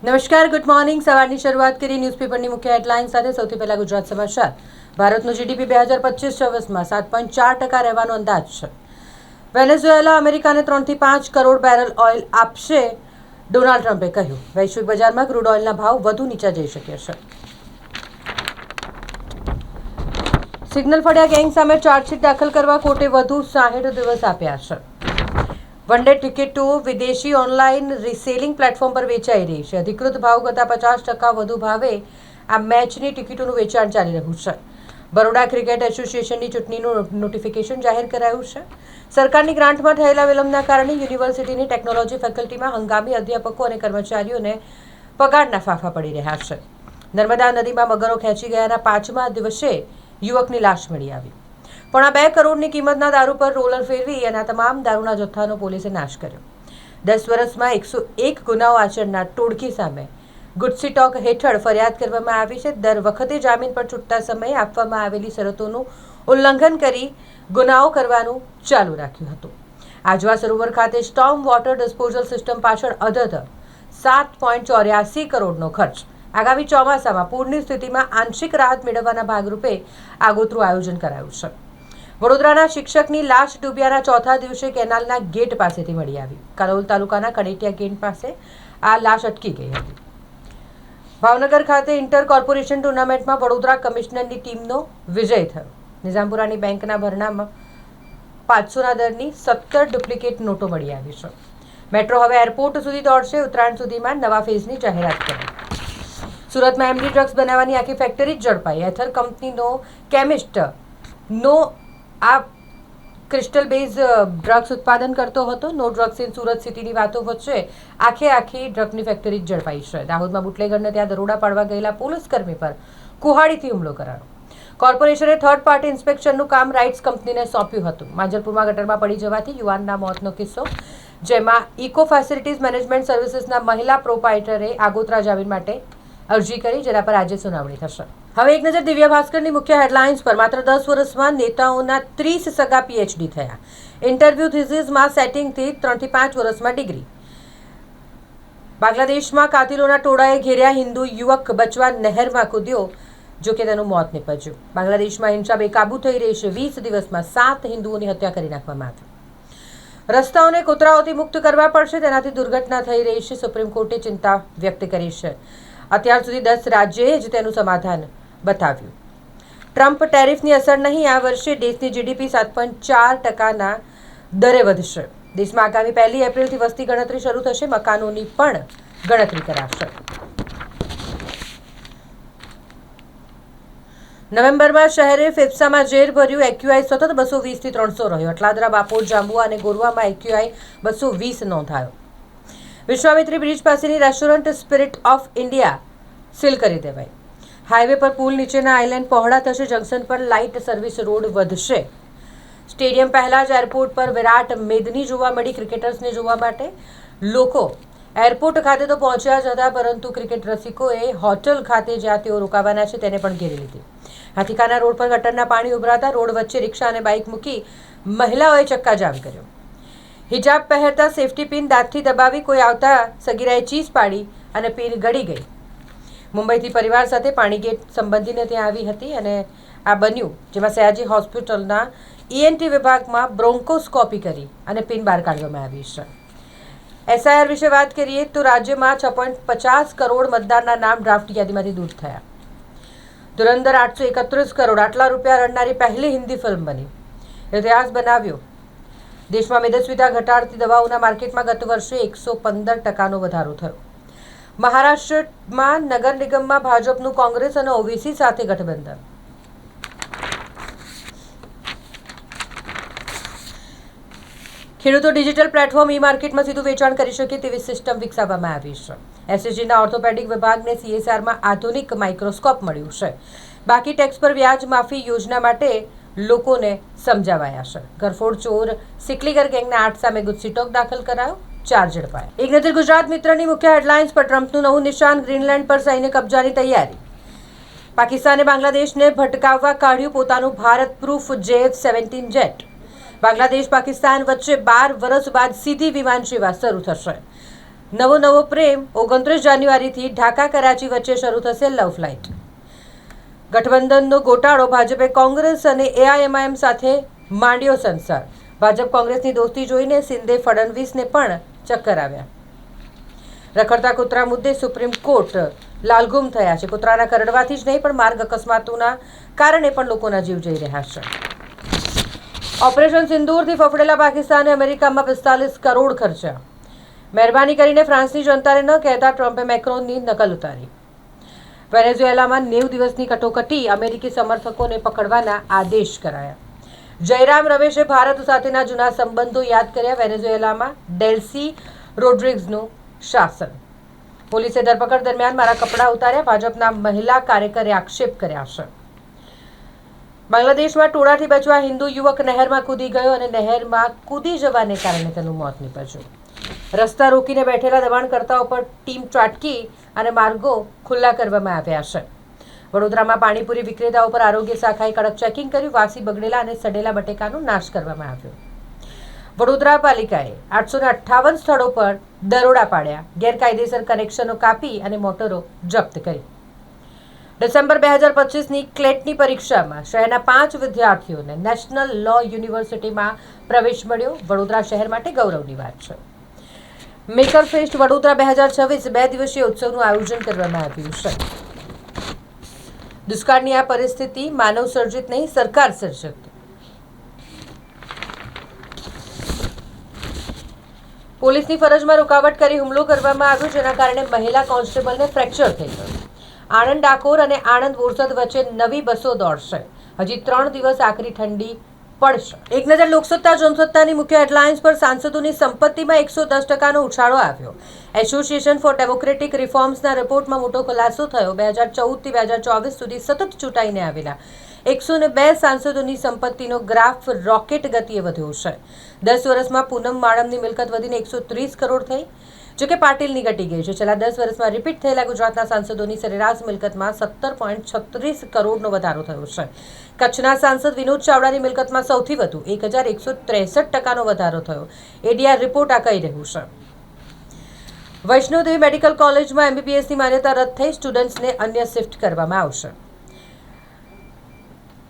નમસ્કાર, good morning. સવારની શરૂઆત કરી ન્યૂઝપેપરની મુખ્ય હેડલાઇન સાથે. સૌથી પહેલા ગુજરાત સમાચાર. ભારતનું જીડીપી 2025-26માં 7.4% રહેવાનો અંદાજ છે. વેનેઝુએલા અમેરિકાને 3 થી 5 કરોડ બેરલ ઓઇલ આપશે, ડોનાલ્ડ ટ્રમ્પે કહ્યું. વૈશ્વિક બજારમાં ક્રૂડ ઓઇલના ભાવ વધુ નીચા જઈ શકે છે. સિગ્નલ ફળિયા ગેંગ સામે ચાર્જશીટ દાખલ કરવા કોર્ટે વધુ 60 દિવસ આપ્યા છે. વન ડે ટિકિટો વિદેશી ઓનલાઈન રીસેલિંગ પ્લેટફોર્મ પર વેચાઈ રહી છે. અધિકૃત ભાવ કરતાં 50% વધુ ભાવે આ મેચની ટિકિટોનું વેચાણ ચાલી રહ્યું છે. બરોડા ક્રિકેટ એસોસિએશનની ચૂંટણીનું નોટિફિકેશન જાહેર કરાયું છે. સરકારની ગ્રાન્ટમાં થયેલા વિલંબના કારણે યુનિવર્સિટીની ટેકનોલોજી ફેકલ્ટીમાં હંગામી અધ્યાપકો અને કર્મચારીઓને પગારના ફાંફા પડી રહ્યા છે. નર્મદા નદીમાં મગરો ખેંચી ગયાના 5મા દિવસે યુવકની લાશ મળી આવી. પણ 2 કરોડની કિંમતના દારૂ પર રોલર ફેરવી અને આ તમામ દારૂના જથ્થાનો પોલીસે નાશ કર્યો. 10 વર્ષમાં 101 ગુનાઓ આચરનાર ટોળકી સામે ગુજસી ટોક હેઠળ ફરિયાદ કરવામાં આવી છે. દર વખતે જામીન પર છૂટતા સમયે આપવામાં આવેલી શરતોનું ઉલ્લંઘન કરી ગુનાઓ કરવાનું ચાલુ રાખ્યું હતું. આજવા સરોવર ખાતે સ્ટોર્મ વોટર ડિસ્પોઝલ સિસ્ટમ પાછળ અધધ 7.84 કરોડનો ખર્ચ. આગામી ચોમાસામાં પૂરની સ્થિતિમાં આંશિક રાહત મેળવવાના ભાગરૂપે આગોતરું આયોજન કરાયું છે. વડોદરાના શિક્ષકની લાશ ડૂબ્યાના ચોથા દિવસે કેનાલના ગેટ પાસેથી મળી આવી. કાલોલ તાલુકાના કડેટિયા ગેટ પાસે આ લાશ અટકી ગઈ હતી. ભાવનગર ખાતે ઇન્ટર કોર્પોરેશન ટુર્નામેન્ટમાં વડોદરા કમિશનરની ટીમનો વિજય થયો. નિઝામપુરાની બેંકના ભરણામાં 500ના દરની 17 ડુપ્લિકેટ નોટો મળી આવી છે. મેટ્રો હવે એરપોર્ટ સુધી દોડશે. ઉત્તરાયણ સુધીમાં નવા ફેઝની જાહેરાત કરી. સુરતમાં એમડી ડ્રગ્સ બનાવવાની આખી ફેક્ટરી જ ઝડપાઈ. એથર કંપનીનો કેમિસ્ટ નો આ ક્રિસ્ટલ બેઝ ડ્રગ્સ ઉત્પાદન કરતો હતો. નો ડ્રગ્સ ઇન સુરત સિટીની વાતો વચ્ચે આખી ડ્રગની ફેક્ટરી જ ઝડપાઈ છે. દાહોદમાં બુટલેગરને ત્યાં દરોડા પાડવા ગયેલા પોલીસકર્મી પર કુહાડીથી હુમલો કરાયો. કોર્પોરેશને થર્ડ પાર્ટી ઇન્સ્પેક્શનનું કામ રાઇટ્સ કંપનીને સોંપ્યું હતું. માંજલપુરમાં ગટરમાં પડી જવાથી યુવાનના મોતનો કિસ્સો, જેમાં ઇકો ફેસિલિટીઝ મેનેજમેન્ટ સર્વિસીસના મહિલા પ્રોપાઇટરે આગોતરા જામીન માટે અરજી કરી, જેના પર આજે સુનાવણી થશે. હવે એક નજર દિવ્ય ભાસ્કરની મુખ્ય હેડલાઇન્સ પર. માત્ર 10 વર્ષમાં નેતાઓના 30 સગા પીએચડી થયા. ઇન્ટરવ્યૂ થીસીસમાં સેટિંગથી 3 થી 5 વર્ષમાં ડિગ્રી. બાંગ્લાદેશમાં કાતિલોના ટોળાએ ઘેર્યા હિન્દુ યુવક બચવા નહેરમાં કૂદ્યો, જોકે તેનું મોત નીપજ્યું. બાંગ્લાદેશમાં હિંસા બેકાબૂ થઈ રહી છે. 20 દિવસમાં 7 હિન્દુઓની હત્યા કરી નાખવામાં આવી. રસ્તાઓને કોતરાઓથી મુક્ત કરવા પડશે, તેનાથી દુર્ઘટના થઈ રહી છે. સુપ્રીમ કોર્ટે ચિંતા વ્યક્ત કરી છે. અત્યાર સુધી 10 રાજ્યોએ જ તેનું સમાધાન બતાવ્યું. ટ્રમ્પ ટેરિફની અસર નહીં. આ વર્ષે દેશની જીડીપી 7.4%ના દરે વધશે. દેશમાં આગામી 1 એપ્રિલથી વસ્તી ગણતરી શરૂ થશે. મકાનોની પણ ગણતરી કરાશે. નવેમ્બરમાં શહેરે ફેફસામાં ઝેર ભર્યું. એક્યુઆઈ સતત 220 થી 300 રહ્યો. અટલાદરા, બાપોર, જાંબુઆ અને ગોરવામાં એક્યુઆઈ 220 નોંધાયો. વિશ્વામિત્રી બ્રિજ પાસેની restaurant spirit of India seal કરી દેવાઈ. હાઈવે પર પુલ નીચેના આઇલેન્ડ પહોળા થશે. જંકશન પર લાઇટ સર્વિસ રોડ વધશે. સ્ટેડિયમ પહેલા જ એરપોર્ટ પર વિરાટ મેદની જોવા મળી. ક્રિકેટર્સને જોવા માટે લોકો એરપોર્ટ ખાતે તો પહોંચ્યા જ હતા, પરંતુ ક્રિકેટ રસિકોએ હોટલ ખાતે જ્યાં તેઓ રોકાવાના છે તેને પણ ઘેરી લીધી. હાથીખાના રોડ પર ગટરના પાણી ઉભરાતા રોડ વચ્ચે રિક્ષા અને બાઇક મૂકી મહિલાઓએ ચક્કાજામ કર્યો. હિજાબ પહેરતા સેફટી પિન દાંતથી દબાવી કોઈ આવતા સગીરાએ ચીસ પાડી અને પિન ગળી ગઈ. મુંબઈથી પરિવાર સાથે પાણીગેટ સંબંધીને ત્યાં આવી હતી અને આ બન્યું, જેમાં સયાજી હોસ્પિટલના ઈએનટી વિભાગમાં બ્રોન્કોસ્કોપી કરી અને પિન બહાર કાઢવામાં આવી છે. એસઆઈઆર વિશે વાત કરીએ તો રાજ્યમાં 6.50 કરોડ મતદારના નામ ડ્રાફ્ટ યાદીમાંથી દૂર થયા. ધુરંધર 831 કરોડ આટલા રૂપિયા રડનારી પહેલી હિન્દી ફિલ્મ બની. ઇતિહાસ બનાવ્યો. દેશમાં મેદસ્વીતા ઘટાડતી દવાઓના માર્કેટમાં ગત વર્ષે 115%નો વધારો થયો. મહારાષ્ટ્રમાં નગર નિગમમાં ભાજપનું કોંગ્રેસ અને ઓવીસી સાથે ગઠબંધન. ખેડૂતો ડિજિટલ પ્લેટફોર્મ ઈ માર્કેટમાં સીધું વેચાણ કરી શકે તેવી સિસ્ટમ વિકસાવવામાં આવી છે. એસએસજીના ઓર્થોપેડિક વિભાગને સીએસઆરમાં આધુનિક માઇક્રોસ્કોપ મળ્યું છે. બાકી ટેક્સ પર વ્યાજ માફી યોજના માટે લોકોને સમજાવાયા છે. ગરફોડ ચોર સિકલીગર ગેંગના 8 સામે ગુજસી ટોક દાખલ કરાયો. 4 ઝડપાયા. એક નજર ગુજરાત મિત્રની મુખ્ય હેડલાઇન્સ પર. ટ્રમ્પનું નવું નિશાન. ગ્રીનલેન્ડ પર સૈન્ય કબજાની તૈયારી. પાકિસ્તાને બાંગ્લાદેશને ભટકાવવા કાઢ્યું પોતાનું Bharat proof JF-17 jet. Bangladesh Pakistan વચ્ચે 12 વર્ષ બાદ સીધી વિમાન સેવા શરૂ થશે. નવો પ્રેમ 29 જાન્યુઆરીથી ઢાકા કરાચી વચ્ચે શરૂ થશે લવ ફ્લાઇટ. ગઠબંધનનો ગોટાળો. ભાજપે કોંગ્રેસ અને એઆઈએમઆઈએમ સાથે માંડ્યો સંસાર. ભાજપ કોંગ્રેસની દોસ્તી જોઈને શિંદે ફડણવીસને પણ ચક્કર આવ્યા. રખડતા કૂતરા મુદ્દે સુપ્રીમ કોર્ટ લાલઘુમ થયા છે. કૂતરાના કરડવાથી જ નહીં પણ માર્ગ અકસ્માતોના કારણે પણ લોકોના જીવ જઈ રહ્યા છે. ઓપરેશન સિંદૂરથી ફફડેલા પાકિસ્તાને અમેરિકામાં 45 કરોડ ખર્ચ્યા. મહેરબાની કરીને ફ્રાન્સની જનતાને ન કહેતા ટ્રમ્પે મેક્રોનની નકલ ઉતારી. વેનેઝુએલામાં 90 દિવસની કટોકટી. અમેરિકી સમર્થકોને પકડવાના આદેશ કરાયા. જયરામ રમેશે ભારત સાથેના જૂના સંબંધો યાદ કર્યા. વેનેઝુએલામાં ડેલ્સી રોડ્રિગ્સનું શાસન. પોલીસે ધરપકડ દરમિયાન મારા કપડાં ઉતાર્યા. ભાજપના મહિલા કાર્યકરે આક્ષેપ કર્યા છે. બાંગ્લાદેશમાં ટોળાથી બચવા હિન્દુ યુવક નહેરમાં કૂદી ગયો અને નહેરમાં કૂદી જવાને કારણે તેનું મોત નીપજ્યું. રસ્તા રોકીને બેઠેલા દબાણકર્તાઓ પર ટીમ ત્રાટકી અને માર્ગો ખુલ્લા કરવામાં આવ્યા છે. વડોદરામાં પાણીપુરી વિક્રેતાઓ પર આરોગ્ય શાખાએ કડક ચેકિંગ કર્યું. વાસી બગડેલા અને સડેલા બટેકાનો નાશ કરવામાં આવ્યો. વડોદરા પાલિકાએ 858 સ્થળો પર દરોડા પાડ્યા. ગેરકાયદેસર કનેક્શનો કાપી અને મોટરો જપ્ત કરી. ડિસેમ્બર 2025ની ક્લેટની પરીક્ષામાં શહેરના 5 વિદ્યાર્થીઓને નેશનલ લો યુનિવર્સિટીમાં પ્રવેશ મળ્યો. વડોદરા શહેર માટે ગૌરવની વાત છે. મેકર ફેસ્ટ વડોદરા 2026 2 દિવસીય ઉત્સવનું આયોજન કરવામાં આવ્યું છે. દુષ્કાળની આ પરિસ્થિતિ માનવ સર્જિત નહીં, સરકાર સર્જિત. પોલીસની ફરજમાં રૂકાવટ કરી હુમલો કરવામાં આવ્યો, જેના કારણે મહિલા કોન્સ્ટેબલને ફ્રેક્ચર થઈ ગયું. આણંદ ડાકોર અને આણંદ બોરસદ વચ્ચે નવી બસો દોડશે. હજી 3 દિવસ આકરી ઠંડી પડશે. એક નજર લોકસત્તા જનસત્તાની મુખ્ય હેડલાઇન્સ પર. સાંસદોની સંપત્તિમાં 110% ઉછાળો આવ્યો. એસોસિએશન ફોર ડેમોક્રેટિક રિફોર્મ્સના રિપોર્ટમાં મોટો ખુલાસો થયો. 2014થી 2024 સુધી સતત ચૂંટાઈને આવેલા 102 સાંસદોની સંપત્તિનો ગ્રાફ રોકેટ ગતિએ વધ્યો છે. 10 વર્ષમાં પૂનમ માડમની મિલકત વધીને 130 કરોડ થઈ. જોકે પાટીલની ઘટી ગઈ છે. છેલ્લા 10 વર્ષમાં રિપીટ થયેલા ગુજરાતના સાંસદોની સરેરાશ મિલકતમાં 17.36 કરોડનો વધારો થયો છે. કચ્છના સાંસદ વિનોદ ચાવડાની મિલકતમાં સૌથી વધુ 1163% વધારો થયો. એડીઆર રિપોર્ટ આ કહી રહ્યું છે. વૈષ્ણોદેવી મેડિકલ કોલેજમાં એમબીબીએસની માન્યતા રદ થઈ. સ્ટુડન્ટ્સને અન્ય શિફ્ટ કરવામાં આવશે.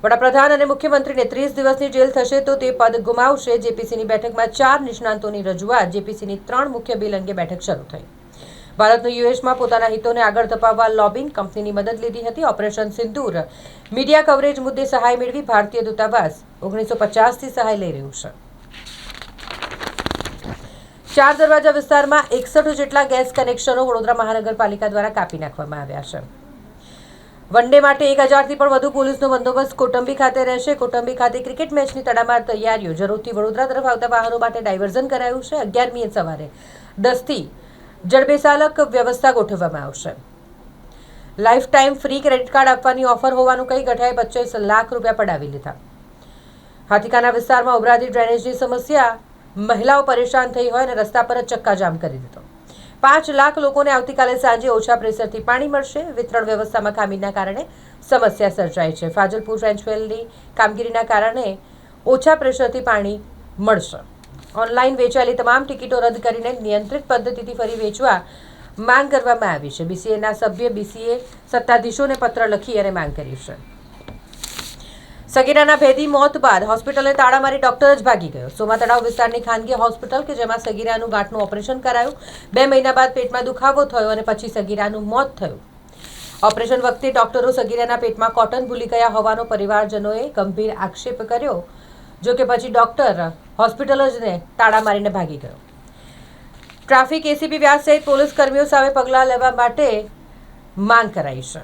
વડાપ્રધાન અને મુખ્યમંત્રીને 30 દિવસની જેલ થશે તો તે પદ ગુમાવશે. જેપીસીની બેઠકમાં 4 નિષ્ણાંતોની રજૂઆત. જેપીસીની 3 મુખ્ય બિલ અંગે બેઠક શરૂ થઈ. ભારતનું યુએસમાં પોતાના હિતોને આગળ ધપાવવા લોબિંગ. કંપનીની મદદ લીધી હતી. ઓપરેશન સિંદૂર મીડિયા કવરેજ મુદ્દે સહાય મેળવી. ભારતીય દૂતાવાસ 1950થી સહાય લઈ રહ્યું છે. 4 દરવાજા વિસ્તારમાં 61 જેટલા ગેસ કનેક્શનો વડોદરા મહાનગરપાલિકા દ્વારા કાપી નાખવામાં આવ્યા છે. વન ડે માટે 1000થી પણ વધુ પોલીસનો બંદોબસ્ત કોટંબી ખાતે રહેશે. કોટંબી ખાતે ક્રિકેટ મેચની તડામાર તૈયારીઓ. જરોદથી વડોદરા તરફ આવતા વાહનો માટે ડાયવર્ઝન કરાયું છે. 11મીએ સવારે 10થી જડબેસાલક વ્યવસ્થા ગોઠવવામાં આવશે. Life time free credit card આપવાની ઓફર હોવાનું કહી ગઠાએ 25 લાખ રૂપિયા પડાવી લીધા. હાથીકાના વિસ્તારમાં ઉભરાતી ડ્રેનેજની સમસ્યા. મહિલાઓ પરેશાન થઈ હોય અને રસ્તા પર જ ચક્કાજામ કરી દીધો. 5 લાખ લોકોને આવતીકાલે સાંજે ઓછા પ્રેશરથી પાણી મળશે. વિતરણ વ્યવસ્થામાં ખામીના કારણે સમસ્યા સર્જાઈ છે. ફાજલપુર ફ્રેન્ચવેલની કામગીરીના કારણે ઓછા પ્રેશરથી પાણી મળશે. ઓનલાઈન વેચાયેલી તમામ ટિકિટો રદ કરીને નિયંત્રિત પદ્ધતિથી ફરી વેચવા માંગ કરવામાં આવી છે. બીસીએના સભ્ય બીસીએ સત્તાધીશોને પત્ર લખી અને માંગ કરી છે. સગીરાના ભેદી મોત બાદ હોસ્પિટલને તાળા મારી ડોક્ટર જ ભાગી ગયો. સોમાતળાવ વિસ્તારની ખાનગી હોસ્પિટલ કે જેમાં સગીરાનું ગાંઠનું ઓપરેશન કરાયું. 2 મહિના બાદ પેટમાં દુખાવો થયો અને પછી સગીરાનું મોત થયું. ઓપરેશન વખતે ડોક્ટરો સગીરાના પેટમાં કોટન ભૂલી ગયા હોવાનો પરિવારજનોએ ગંભીર આક્ષેપ કર્યો. જો કે પછી ડોક્ટર હોસ્પિટલ જ તાળા મારીને ભાગી ગયો. ટ્રાફિક એસીપી વ્યાસ સહિત પોલીસ કર્મીઓ સામે પગલાં લેવા માટે માંગ કરાઈ છે.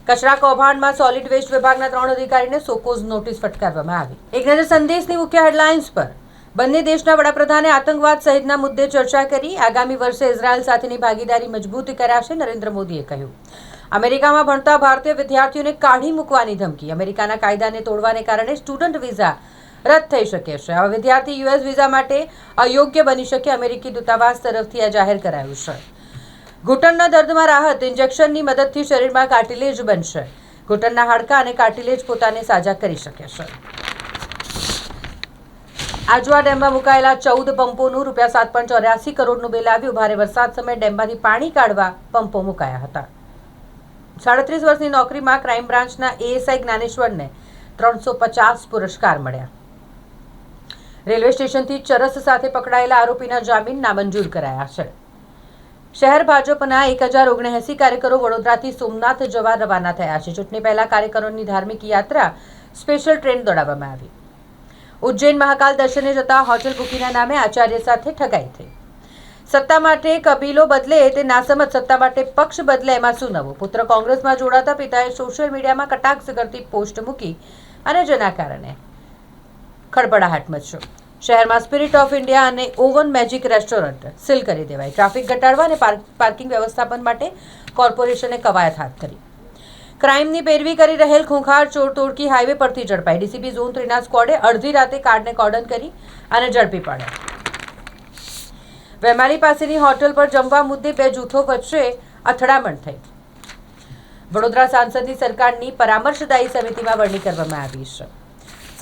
કચરા કૌભાંડમાં સોલિડ વેસ્ટ વિભાગના 3 અધિકારીને સોકોઝ નોટિસ ફટકારવામાં આવી. એક નજર સંદેશની મુખ્ય હેડલાઇન્સ પર. બંને દેશના વડાપ્રધાને આતંકવાદ સહિતના મુદ્દે ચર્ચા કરી. આગામી વર્ષે ઇઝરાયલ સાથેની ભાગીદારી મજબૂત કરાશે, નરેન્દ્ર મોદીએ કહ્યું. અમેરિકામાં ભણતા ભારતીય વિદ્યાર્થીઓને કાઢી મૂકવાની ધમકી. અમેરિકાના કાયદાને તોડવાને કારણે સ્ટુડન્ટ વિઝા રદ થઈ શકે છે. આવા વિદ્યાર્થી યુએસ વિઝા માટે અયોગ્ય બની શકે. અમેરિકી દૂતાવાસ તરફથી આ જાહેર કરાયું છે. ઘૂંટણના દર્દમાં રાહત. ઇન્જેક્શનની મદદથી શરીરમાં કાર્ટિલેજ બનશે. ઘૂંટણના હાડકાં અને કાર્ટિલેજ પોતાને સાજા કરી શકે છે. આજવા ડેમમાં મુકાયેલા 14 પંપોનું ₹7.84 કરોડનું બિલ આવ્યું. ભારે વરસાદ સમયે ડેમમાંથી પાણી કાઢવા પંપો મુકાયા હતા. 37 વર્ષની નોકરીમાં ક્રાઇમ બ્રાન્ચના એએસઆઈ જ્ઞાનેશ્વરને 350 પુરસ્કાર મળ્યા. રેલવે સ્ટેશનથી ચરસ સાથે પકડાયેલા આરોપીના જામીન નામંજૂર કરાયા છે. શહેર ભાજપના 1079 કાર્યકરો વડોદરાથી સોમનાથ જવા રવાના થયા છે. ચૂંટણી પહેલા કાર્યકરોની ધાર્મિક યાત્રા સ્પેશિયલ ટ્રેન દોડાવવામાં આવી. ઉજ્જૈન મહાકાલ દર્શને જતા હોટેલ બુકીના નામે આચાર્ય સાથે ઠગાઈ થઈ. સત્તા માટે કબીલો બદલે તે નાસમત, સત્તા માટે પક્ષ બદલે એમાં શું નવું? પુત્ર કોંગ્રેસમાં જોડાતા પિતાએ સોશિયલ મીડિયામાં કટાક્ષ કરતી પોસ્ટ મૂકી અને જેના કારણે ખળભળાટ મચ્યો. શહેરમાં સ્પિરિટ ઓફ ઇન્ડિયા અને ઓવન મેજિક રેસ્ટોરન્ટ સીલ કરી દેવાય. ટ્રાફિક ઘટાડવા અને પાર્કિંગ વ્યવસ્થાપન માટે કોર્પોરેશને કવાયત હાથ ધરી. ક્રાઇમની પેરવી કરી રહેલ ખૂંખાર ચોર તોડકી હાઈવે પરથી ઝડપાઈ. ડીસીપી ઝોન 3ના સ્ક્વોડે અડધી રાતે કારને કોર્ડન કરી અને ઝડપી પાડ્યા. વેમાલી પાસેની હોટલ પર જમવા મુદ્દે બે જૂથો વચ્ચે અથડામણ થઈ. વડોદરા સાંસદની સરકારની પરામર્શદાયી સમિતિમાં વરણી કરવામાં આવી છે.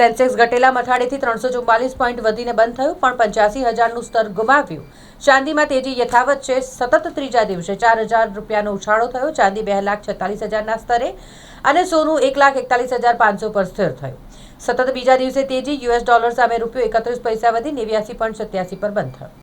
સેન્સેક્સ ઘટેલા મથાળેથી 344 પોઈન્ટ વધીને બંધ થયું, પણ 85,000નું સ્તર ગુમાવ્યું. ચાંદીમાં તેજી યથાવત છે. સતત ત્રીજા દિવસે ₹4,000નો ઉછાળો થયો. ચાંદી 2,46,000ના સ્તરે અને સોનું 1,41,500 પર સ્થિર થયું. સતત બીજા દિવસે તેજી. US ડોલર સામે રૂપિયો 31 પૈસા વધી 89.87 પર બંધ થયો.